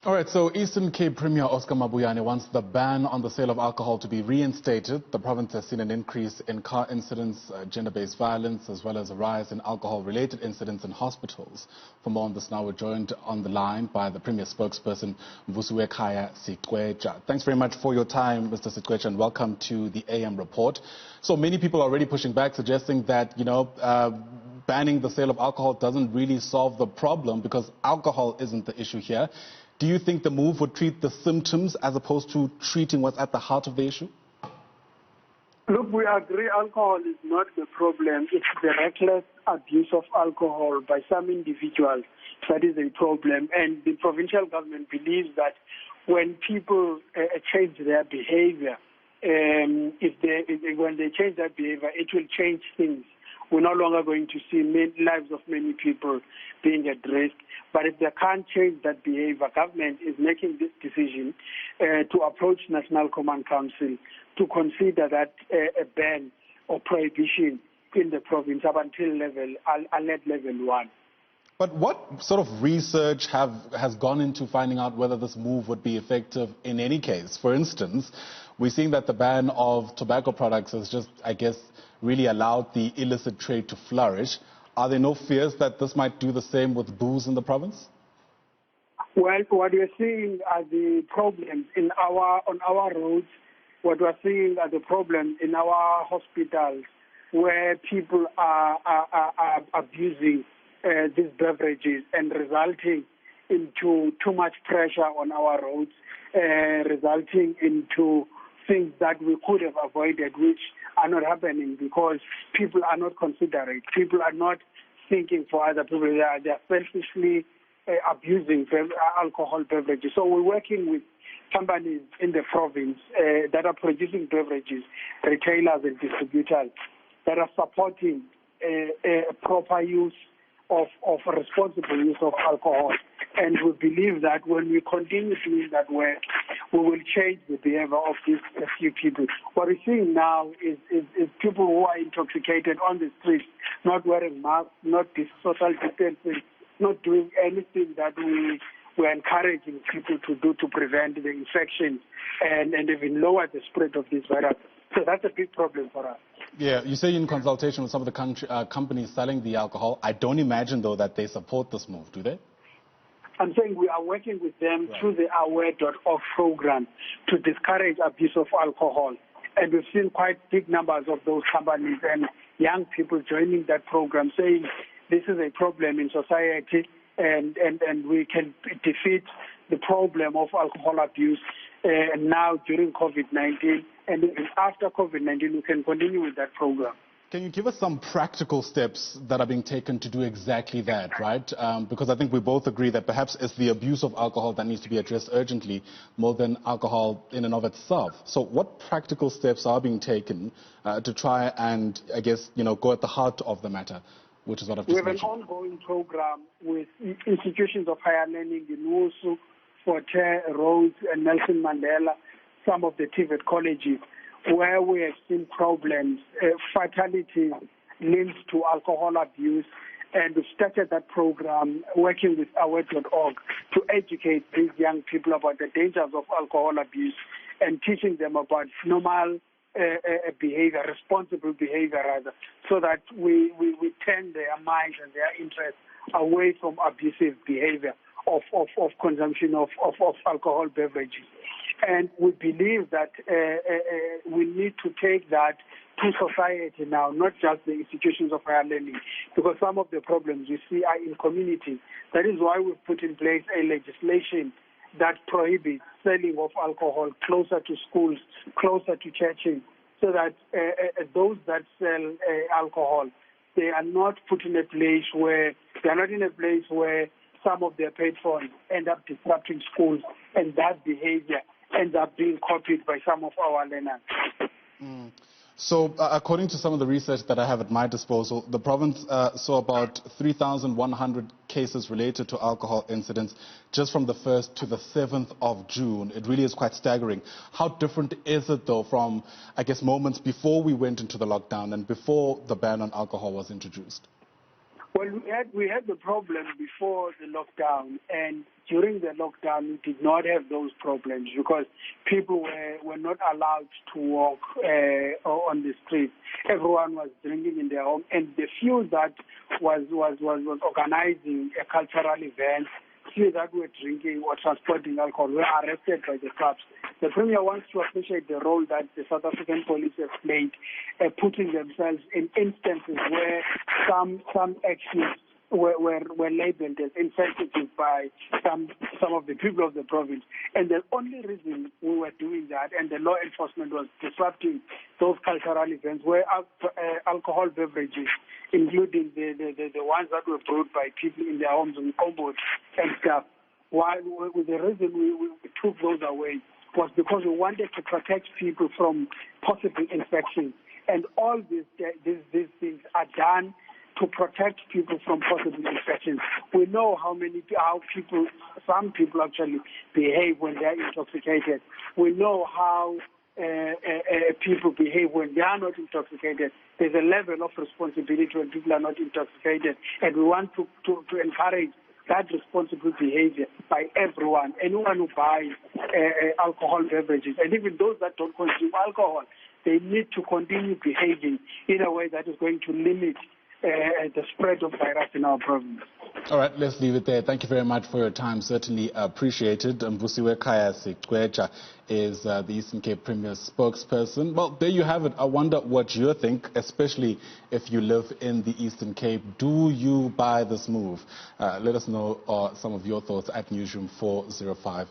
All right, so Eastern Cape Premier Oscar Mabuyane wants the ban on the sale of alcohol to be reinstated. The province has seen an increase in car incidents, gender-based violence, as well as a rise in alcohol-related incidents in hospitals. For more on this now, we're joined on the line by the Premier spokesperson, Mvusiwekhaya Sicwetsha. Thanks very much for your time, Mr. Sicwetsha, and welcome to the AM report. So many people are already pushing back, suggesting that, banning the sale of alcohol doesn't really solve the problem because alcohol isn't the issue here. Do you think the move would treat the symptoms as opposed to treating what's at the heart of the issue? Look, we agree alcohol is not the problem. It's the reckless abuse of alcohol by some individuals that is a problem. And the provincial government believes that when people change their behavior, when they change that behavior, it will change things. We're no longer going to see lives of many people being at risk. But if they can't change that behavior, government is making this decision to approach National Command Council to consider that a ban or prohibition in the province up until level 1. But what sort of research has gone into finding out whether this move would be effective in any case? For instance, we're seeing that the ban of tobacco products has just, really allowed the illicit trade to flourish. Are there no fears that this might do the same with booze in the province? Well, what we're seeing are the problems on our roads. What we're seeing are the problems in our hospitals where people are abusing these beverages and resulting into too much pressure on our roads, resulting into things that we could have avoided, which are not happening because people are not considerate. People are not thinking for other people. They are selfishly abusing alcohol beverages. So we're working with companies in the province that are producing beverages, retailers and distributors that are supporting a proper use of responsible use of alcohol. And we believe that when we continue doing that work, we will change the behavior of these few people. What we're seeing now is people who are intoxicated on the streets, not wearing masks, not social distancing, not doing anything that we're encouraging people to do to prevent the infection and even lower the spread of this virus. So that's a big problem for us. Yeah, you say in consultation with some of the companies selling the alcohol. I don't imagine, though, that they support this move, do they? I'm saying we are working with them through the aware.org program to discourage abuse of alcohol. And we've seen quite big numbers of those companies and young people joining that program saying this is a problem in society and we can defeat the problem of alcohol abuse now during COVID-19. And even after COVID-19, we can continue with that program. Can you give us some practical steps that are being taken to do exactly that, right? Because I think we both agree that perhaps it's the abuse of alcohol that needs to be addressed urgently more than alcohol in and of itself. So what practical steps are being taken to try and, go at the heart of the matter, which is what I've just mentioned? We have an ongoing program with institutions of higher learning in Newzroom Afrika, Rhodes and Nelson Mandela, some of the TVET colleges, where we have seen problems, fatalities linked to alcohol abuse, and we've started that program working with aware.org to educate these young people about the dangers of alcohol abuse and teaching them about normal behavior, responsible behavior rather, so that we turn their minds and their interests away from abusive behavior of consumption of alcohol beverages. And we believe that we need to take that to society now, not just the institutions of higher learning, because some of the problems we see are in communities. That is why we've put in place a legislation that prohibits selling of alcohol closer to schools, closer to churches, so that those that sell alcohol, they are not put in a place where some of their patrons end up disrupting schools, and that behavior ends up being copied by some of our learners. So, according to some of the research that I have at my disposal, the province saw about 3,100 cases related to alcohol incidents just from the 1st to the 7th of June. It really is quite staggering. How different is it, though, from, moments before we went into the lockdown and before the ban on alcohol was introduced? Well, we had the problem before the lockdown, and during the lockdown, we did not have those problems because people were not allowed to walk on the street. Everyone was drinking in their home, and the few that was organizing a cultural event, few that were drinking or transporting alcohol, were arrested by the cops. The Premier wants to appreciate the role that the South African police have played, putting themselves in instances where some actions were labeled as insensitive by some of the people of the province. And the only reason we were doing that and the law enforcement was disrupting those cultural events were alcohol beverages, including the ones that were brought by people in their homes in combos and stuff. While the reason we took those away was because we wanted to protect people from possible infections. And all these things are done to protect people from possible infections. We know how some people actually behave when they are intoxicated. We know how people behave when they are not intoxicated. There's a level of responsibility when people are not intoxicated, and we want to encourage that responsible behavior by everyone, anyone who buys alcohol beverages, and even those that don't consume alcohol. They need to continue behaving in a way that is going to limit the spread of virus in our province. All right, let's leave it there. Thank you very much for your time. Certainly appreciated. Mvusiwekhaya Sicwetsha is the Eastern Cape Premier spokesperson. Well, there you have it. I wonder what you think, especially if you live in the Eastern Cape. Do you buy this move? Let us know some of your thoughts at Newzroom 405.